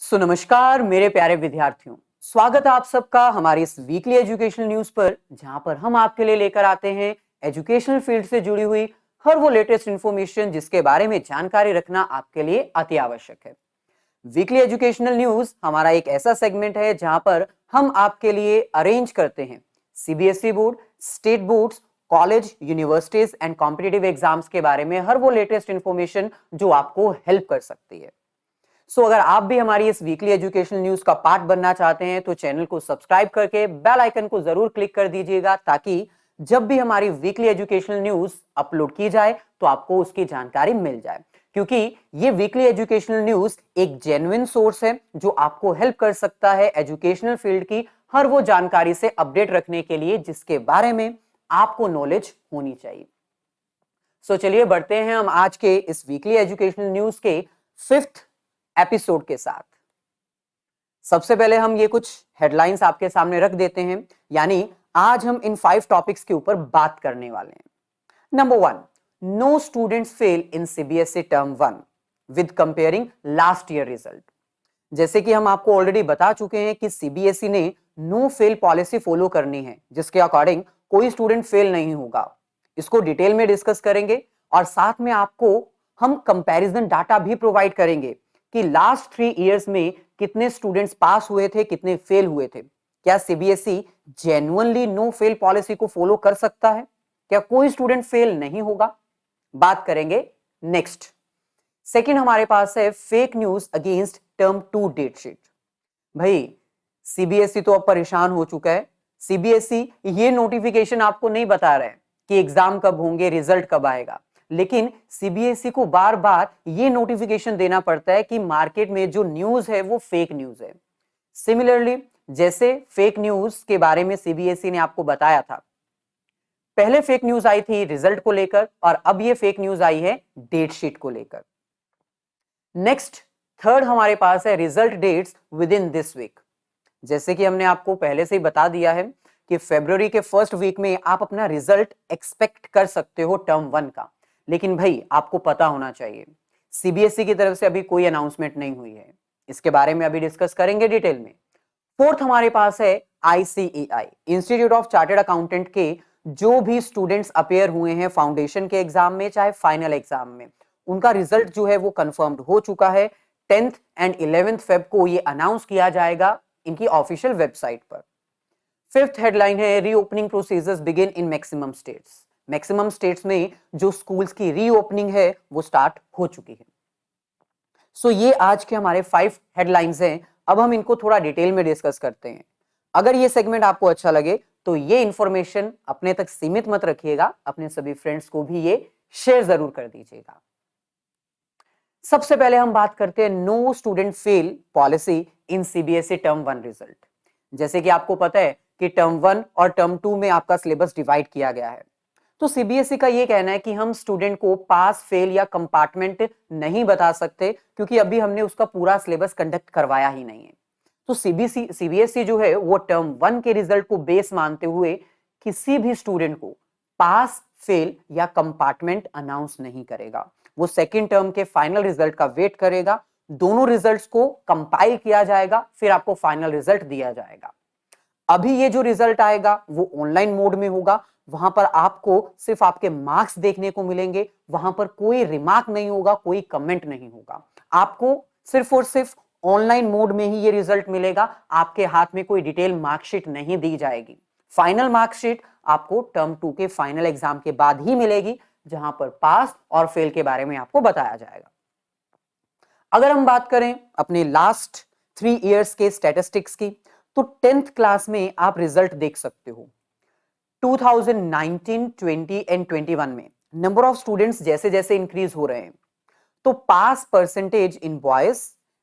नमस्कार मेरे प्यारे विद्यार्थियों, स्वागत है आप सबका हमारी इस वीकली एजुकेशनल न्यूज पर, जहां पर हम आपके लिए लेकर आते हैं एजुकेशनल फील्ड से जुड़ी हुई हर वो लेटेस्ट इंफॉर्मेशन जिसके बारे में जानकारी रखना आपके लिए अति आवश्यक है। वीकली एजुकेशनल न्यूज हमारा एक ऐसा सेगमेंट है जहां पर हम आपके लिए अरेंज करते हैं CBSE board, state boards, college, universities and competitive exams के बारे में हर वो लेटेस्ट इंफॉर्मेशन जो आपको हेल्प कर सकती है। अगर आप भी हमारी इस वीकली एजुकेशनल न्यूज का पार्ट बनना चाहते हैं तो चैनल को सब्सक्राइब करके बेल आइकन को जरूर क्लिक कर दीजिएगा, ताकि जब भी हमारी वीकली एजुकेशनल न्यूज अपलोड की जाए तो आपको उसकी जानकारी मिल जाए। क्योंकि ये वीकली एजुकेशनल न्यूज एक जेन्युइन सोर्स है जो आपको हेल्प कर सकता है एजुकेशनल फील्ड की हर वो जानकारी से अपडेट रखने के लिए जिसके बारे में आपको नॉलेज होनी चाहिए। चलिए बढ़ते हैं हम आज के इस वीकली एजुकेशनल न्यूज के 5th एपिसोड के साथ। सबसे पहले हम ये कुछ हेडलाइंस आपके सामने रख देते हैं, यानी आज हम इन 5 टॉपिक्स के ऊपर बात करने वाले हैं। Number 1, no students fail in CBSE term 1 with comparing last year result. जैसे कि हम आपको ऑलरेडी बता चुके हैं कि सीबीएसई ने नो फेल पॉलिसी फॉलो करनी है, जिसके अकॉर्डिंग कोई स्टूडेंट फेल नहीं होगा। इसको डिटेल में डिस्कस करेंगे और साथ में आपको हम कंपैरिजन डाटा भी प्रोवाइड करेंगे कि लास्ट 3 इयर्स में कितने स्टूडेंट्स पास हुए थे, कितने फेल हुए थे। क्या CBSE genuinely no fail policy को फॉलो कर सकता है? क्या कोई स्टूडेंट फेल नहीं होगा? बात करेंगे नेक्स्ट। सेकंड हमारे पास है fake news against term 2 date sheet. भाई सीबीएसई तो अब परेशान हो चुका है। सीबीएसई ये नोटिफिकेशन आपको नहीं बता रहा है कि एग्जाम कब होंगे, रिजल्ट कब आएगा, लेकिन सीबीएसई को बार बार ये नोटिफिकेशन देना पड़ता है कि मार्केट में जो न्यूज है वो फेक न्यूज है। सिमिलरली जैसे फेक न्यूज के बारे में सीबीएसई ने आपको बताया था, पहले फेक न्यूज आई थी रिजल्ट को लेकर और अब ये फेक न्यूज आई है डेट शीट को लेकर। नेक्स्ट, थर्ड हमारे पास है result dates within this week. जैसे कि हमने आपको पहले से ही बता दिया है कि फरवरी के फर्स्ट वीक में आप अपना रिजल्ट एक्सपेक्ट कर सकते हो टर्म 1 का। लेकिन भाई आपको पता होना चाहिए सीबीएसई की तरफ से अभी कोई अनाउंसमेंट नहीं हुई है। इसके बारे में अभी डिस्कस करेंगे डिटेल में। फोर्थ हमारे पास है ICAI, institute of chartered accountant के जो भी स्टूडेंट्स अपेयर हुए हैं फाउंडेशन के एग्जाम में चाहे फाइनल एग्जाम में, उनका रिजल्ट जो है वो कंफर्म्ड हो चुका है। 10th एंड 11th फेब को ये अनाउंस किया जाएगा इनकी ऑफिशियल वेबसाइट पर। फिफ्थ हेडलाइन है reopening procedures begin in maximum states. Maximum states में जो स्कूल्स की रीओपनिंग है वो स्टार्ट हो चुकी है। ये आज के हमारे 5 हेडलाइंस हैं। अब हम इनको थोड़ा डिटेल में डिस्कस करते हैं। अगर ये सेगमेंट आपको अच्छा लगे तो ये इंफॉर्मेशन अपने तक सीमित मत रखिएगा, अपने सभी फ्रेंड्स को भी ये शेयर जरूर कर दीजिएगा। सबसे पहले हम बात करते हैं no student fail policy in CBSE term 1 result. जैसे कि आपको पता है कि टर्म 1 और टर्म 2 में आपका सिलेबस डिवाइड किया गया है। तो सीबीएसई का यह कहना है कि हम स्टूडेंट को पास, फेल या कंपार्टमेंट नहीं बता सकते, क्योंकि अभी हमने उसका पूरा सिलेबस कंडक्ट करवाया ही नहीं है। तो सीबीएसई जो है वो टर्म 1 के रिजल्ट को बेस मानते हुए किसी भी स्टूडेंट को पास, फेल या कंपार्टमेंट अनाउंस नहीं करेगा। वो सेकेंड टर्म के फाइनल रिजल्ट का वेट करेगा। दोनों रिजल्ट्स को कंपाइल किया जाएगा, फिर आपको फाइनल रिजल्ट दिया जाएगा। अभी ये जो रिजल्ट आएगा वो ऑनलाइन मोड में होगा। वहां पर आपको सिर्फ आपके मार्क्स देखने को मिलेंगे, वहां पर कोई रिमार्क नहीं होगा, कोई कमेंट नहीं होगा। आपको सिर्फ और सिर्फ ऑनलाइन मोड में ही ये रिजल्ट मिलेगा। आपके हाथ में कोई डिटेल मार्कशीट नहीं दी जाएगी। फाइनल मार्कशीट आपको टर्म 2 के फाइनल एग्जाम के बाद ही मिलेगी, जहां पर पास और फेल के बारे में आपको बताया जाएगा। अगर हम बात करें अपने लास्ट 3 इयर्स के स्टैटिस्टिक्स की, तो 10th क्लास में आप रिजल्ट देख सकते हो। 2019, 20 एंड 21 में नंबर ऑफ स्टूडेंट्स जैसे जैसे इंक्रीज हो रहे हैं, तो pass percentage in boys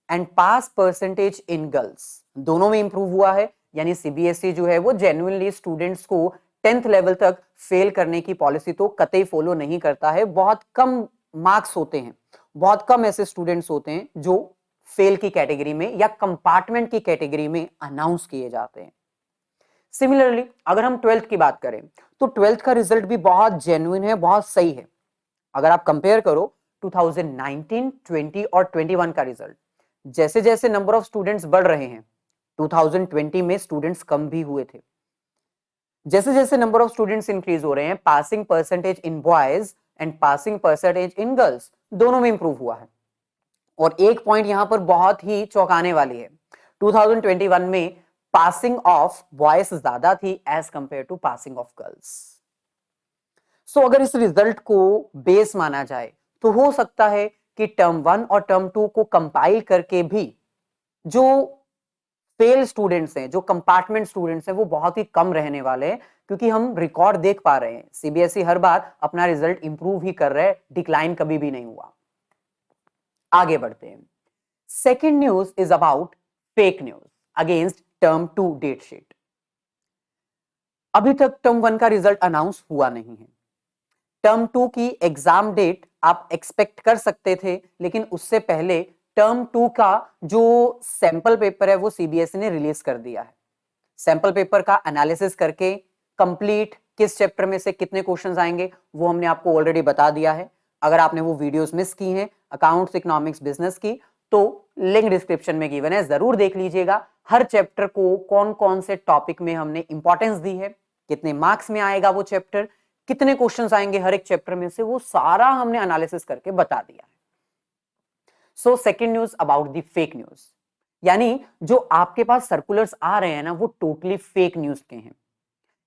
and pass percentage in girls दोनों में इंप्रूव हुआ है। यानी सीबीएसई जो है वो जेन्युइनली स्टूडेंट्स को 10th लेवल तक फेल करने की पॉलिसी तो कतई फॉलो नहीं करता है। बहुत कम मार्क्स होते हैं, बहुत कम ऐसे स्टूडेंट्स होते हैं जो फेल की कैटेगरी में या कंपार्टमेंट की कैटेगरी में अनाउंस किए जाते हैं। सिमिलरली अगर हम 12th की बात करें तो 12th का रिजल्ट भी बहुत जेन्युइन है, बहुत सही है। अगर आप कंपेयर करो 2019, 20 और 21 का रिजल्ट, जैसे जैसे नंबर ऑफ स्टूडेंट्स बढ़ रहे हैं, 2020 में स्टूडेंट्स कम भी हुए थे, जैसे जैसे नंबर ऑफ स्टूडेंट्स इंक्रीज हो रहे हैं, passing percentage in boys and passing percentage in girls दोनों में इंप्रूव हुआ है। और एक पॉइंट यहां पर बहुत ही चौंकाने वाली है, 2021 में पासिंग ऑफ बॉयज ज्यादा थी as compared to passing of girls. So अगर इस रिजल्ट को बेस माना जाए तो हो सकता है कि टर्म 1 और टर्म 2 को कंपाइल करके भी जो फेल स्टूडेंट्स हैं, जो कंपार्टमेंट स्टूडेंट्स हैं, वो बहुत ही कम रहने वाले हैं, क्योंकि हम रिकॉर्ड देख पा रहे हैं सीबीएसई हर बार अपना रिजल्ट इंप्रूव ही कर रहे हैं, डिक्लाइन कभी भी नहीं हुआ। आगे बढ़ते हैं। Second news is about fake news against term 2 date sheet. अभी तक टर्म 1 का रिजल्ट अनाउंस हुआ नहीं है। टर्म 2 की एग्जाम डेट आप एक्सपेक्ट कर सकते थे, लेकिन उससे पहले टर्म 2 का जो सैंपल पेपर है वो सीबीएसई ने रिलीज कर दिया है। सैंपल पेपर का एनालिसिस करके कंप्लीट किस चैप्टर में से कितने क्वेश्चंस आएंगे वो हमने आपको ऑलरेडी बता दिया है। अगर आपने वो वीडियोस मिस की हैं अकाउंट्स, इकोनॉमिक्स, बिजनेस की, तो लिंक डिस्क्रिप्शन में गिवन है, जरूर देख लीजिएगा। हर चैप्टर को कौन कौन से टॉपिक में हमने इंपॉर्टेंस दी है, कितने मार्क्स में आएगा वो चैप्टर, कितने क्वेश्चंस आएंगे हर एक चैप्टर में से, वो सारा हमने एनालिसिस करके बता दिया है। So second news about the fake news, यानी जो आपके पास सर्कुलर्स आ रहे हैं ना वो टोटली फेक न्यूज के हैं।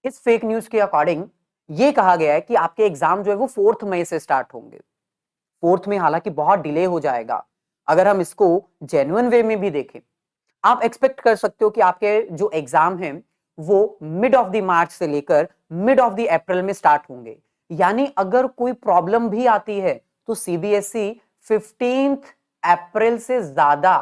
इस फेक न्यूज के अकॉर्डिंग ये कहा गया है कि आपके एग्जाम जो है वो 4 मई से स्टार्ट होंगे। 4 में हालांकि बहुत डिले हो जाएगा। अगर हम इसको जेन्युइन वे में भी देखें, आप एक्सपेक्ट कर सकते हो कि आपके जो एग्जाम है वो मिड ऑफ द मार्च से लेकर मिड ऑफ द अप्रैल में स्टार्ट होंगे। यानी अगर कोई प्रॉब्लम भी आती है तो सीबीएसई 15 अप्रैल से ज्यादा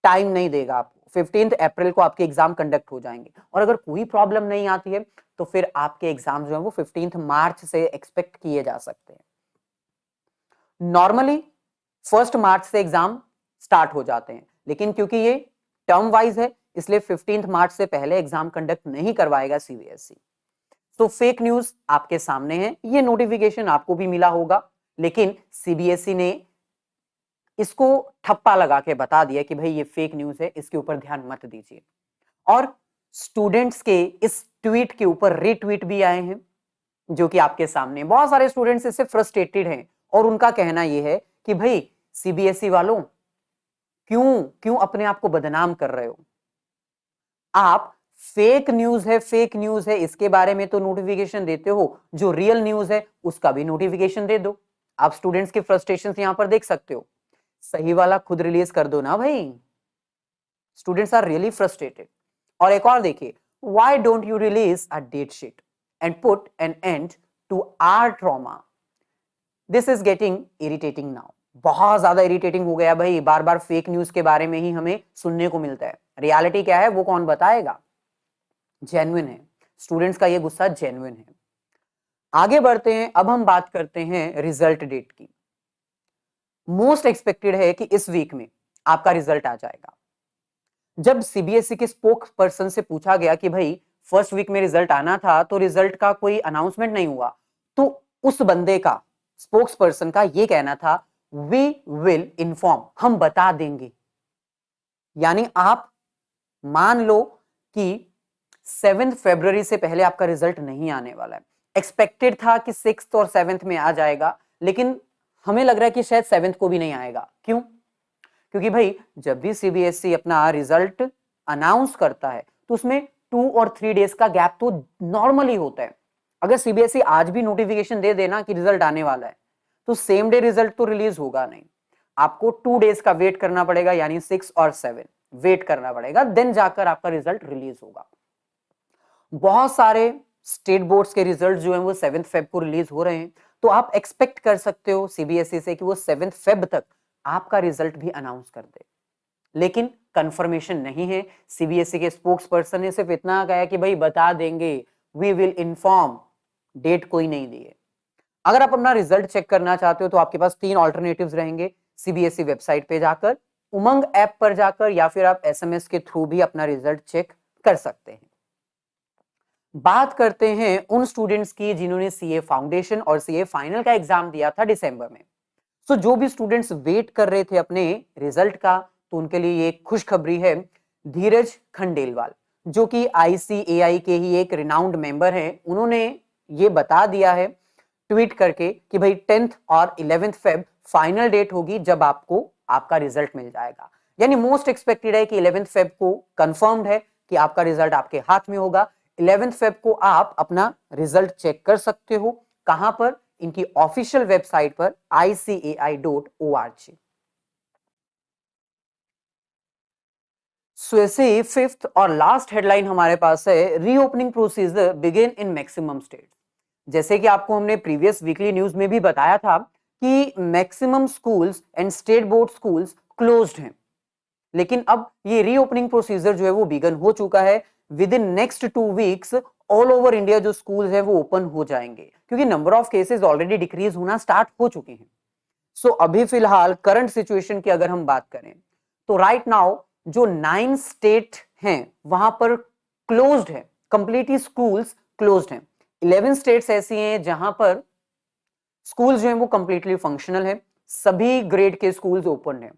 टाइम नहीं देगा आपको। 15 अप्रैल को आपके एग्जाम कंडक्ट हो जाएंगे, और अगर कोई प्रॉब्लम नहीं आती है तो फिर आपके एग्जाम जो है वो 15 मार्च से एक्सपेक्ट किए जा सकते हैं। नॉर्मली 1 मार्च से एग्जाम स्टार्ट हो जाते हैं, लेकिन क्योंकि ये टर्म वाइज है इसलिए 15 मार्च से पहले एग्जाम कंडक्ट नहीं करवाएगा सीबीएसई। तो फेक न्यूज आपके सामने है, ये नोटिफिकेशन आपको भी मिला होगा, लेकिन सीबीएसई ने इसको ठप्पा लगा के बता दिया कि भाई ये फेक न्यूज है, इसके ऊपर ध्यान मत दीजिए। और स्टूडेंट्स के इस ट्वीट के ऊपर रीट्वीट भी आए हैं जो कि आपके सामने। बहुत सारे स्टूडेंट्स इससे फ्रस्ट्रेटेड हैं और उनका कहना यह है कि भाई सीबीएसई वालों क्यों क्यों अपने आप को बदनाम कर रहे हो, आप फेक न्यूज है इसके बारे में तो नोटिफिकेशन देते हो, जो रियल न्यूज है उसका भी नोटिफिकेशन दे दो। आप स्टूडेंट्स की फ्रस्ट्रेशन यहां पर देख सकते हो, सही वाला खुद रिलीज कर दो ना भाई। Students are really frustrated. और एक और देखिए, why don't you release a date sheet and put an end to our trauma, this is getting irritating now. बहुत ज्यादा इरिटेटिंग हो गया भाई, बार बार फेक न्यूज के बारे में ही हमें सुनने को मिलता है। रियलिटी क्या है वो कौन बताएगा। जेन्युइन है, स्टूडेंट्स का ये गुस्सा जेन्युइन है। आगे बढ़ते हैं, अब हम बात करते हैं रिजल्ट डेट की। मोस्ट एक्सपेक्टेड है कि इस वीक में आपका रिजल्ट आ जाएगा। जब सीबीएसई के स्पोक्स पर्सन से पूछा गया कि भाई फर्स्ट वीक में रिजल्ट आना था तो रिजल्ट का कोई अनाउंसमेंट नहीं हुआ, तो उस बंदे का, स्पोक्स पर्सन का ये कहना था वी विल इन्फॉर्म, हम बता देंगे। यानी आप मान लो कि 7 फरवरी से पहले आपका रिजल्ट नहीं आने वाला है। एक्सपेक्टेड था कि 6 और 7 में आ जाएगा, लेकिन हमें लग रहा है कि शायद 7 को भी नहीं आएगा। क्यों? क्योंकि भाई जब भी सीबीएसई अपना रिजल्ट अनाउंस करता है तो उसमें 2 और 3 डेज का गैप तो नॉर्मली होता है। अगर सीबीएसई आज भी नोटिफिकेशन दे देना कि रिजल्ट आने वाला है तो सेम डे रिजल्ट तो रिलीज होगा नहीं, आपको 2 डेज का वेट करना पड़ेगा, यानी 6 और 7 वेट करना पड़ेगा, देन जाकर आपका रिजल्ट रिलीज होगा। बहुत सारे स्टेट बोर्ड्स के रिजल्ट जो हैं वो 7 फेब को रिलीज हो रहे हैं, तो आप एक्सपेक्ट कर सकते हो सीबीएसई से कि वो 7 फेब तक आपका रिजल्ट भी अनाउंस कर दे। लेकिन कंफर्मेशन नहीं है। सीबीएसई के स्पोक्स पर्सन ने सिर्फ इतना कहा कि भाई बता देंगे, वी विल इन्फॉर्म, डेट कोई नहीं दी है। अगर आप अपना रिजल्ट चेक करना चाहते हो तो आपके पास 3 ऑल्टरनेटिव्स रहेंगे। सीबीएसई वेबसाइट पे जाकर, उमंग ऐप पर जाकर, या फिर आप एसएमएस के थ्रू भी अपना रिजल्ट चेक कर सकते हैं। बात करते हैं उन स्टूडेंट्स की जिन्होंने सीए फाउंडेशन और सीए फाइनल का एग्जाम दिया था दिसंबर में। सो जो भी स्टूडेंट्स वेट कर रहे थे अपने रिजल्ट का, तो उनके लिए ये खुशखबरी है। धीरज खंडेलवाल जो कि ICAI के ही एक रिनाउंड मेंबर हैं, उन्होंने ये बता दिया है ट्वीट करके कि भाई 10th और 11th फेब फाइनल डेट होगी जब आपको आपका रिजल्ट मिल जाएगा। यानी मोस्ट एक्सपेक्टेड है कि 11th फेब को कंफर्म्ड है कि आपका रिजल्ट आपके हाथ में होगा। 11th फेब को आप अपना रिजल्ट चेक कर सकते हो। कहां पर? इनकी ऑफिशियल वेबसाइट पर ICAI.org। सो ऐसे फिफ्थ और लास्ट हेडलाइन हमारे पास है, reopening procedure begin in maximum states. जैसे कि आपको हमने प्रीवियस वीकली न्यूज में भी बताया था कि maximum schools and state board schools closed हैं, लेकिन अब ये रीओपनिंग प्रोसीजर जो है वो बिगन हो चुका है। With in next 2 weeks all over India जो स्कूल है वो ओपन हो जाएंगे, क्योंकि number of cases already decrease होना स्टार्ट हो चुके हैं। सो अभी फिलहाल करंट सिचुएशन की अगर हम बात करें तो राइट नाउ जो 9 स्टेट हैं वहां पर क्लोज्ड है, कंप्लीटली स्कूल्स क्लोज्ड हैं। 11 स्टेट्स ऐसी हैं जहां पर स्कूल्स जो हैं वो कंप्लीटली फंक्शनल है, सभी ग्रेड के स्कूल्स ओपन है।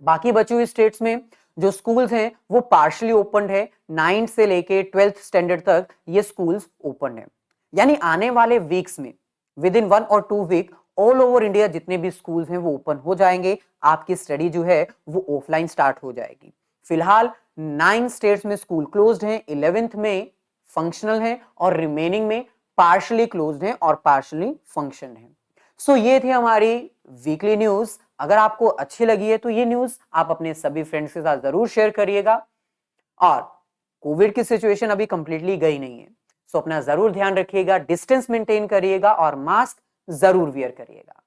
बाकी बची हुई स्टेट्स में जो स्कूल्स हैं वो पार्शली ओपन है, 9 से लेके 12th स्टैंडर्ड तक ये स्कूल्स ओपन है। यानी आने वाले वीक्स में विद इन 1 और 2 वीक ऑल ओवर इंडिया जितने भी स्कूल्स हैं वो ओपन हो जाएंगे। आपकी स्टडी जो है वो ऑफलाइन स्टार्ट हो जाएगी। फिलहाल 9 स्टेट्स में स्कूल क्लोज्ड हैं, 11th में फंक्शनल है और रिमेनिंग में पार्शली क्लोज्ड हैं और पार्शली फंक्शन है। सो ये थी हमारी वीकली न्यूज। अगर आपको अच्छी लगी है तो ये न्यूज आप अपने सभी फ्रेंड्स के साथ जरूर शेयर करिएगा। और कोविड की सिचुएशन अभी कंप्लीटली गई नहीं है, सो अपना जरूर ध्यान रखिएगा, डिस्टेंस मेंटेन करिएगा और मास्क जरूर वियर करिएगा।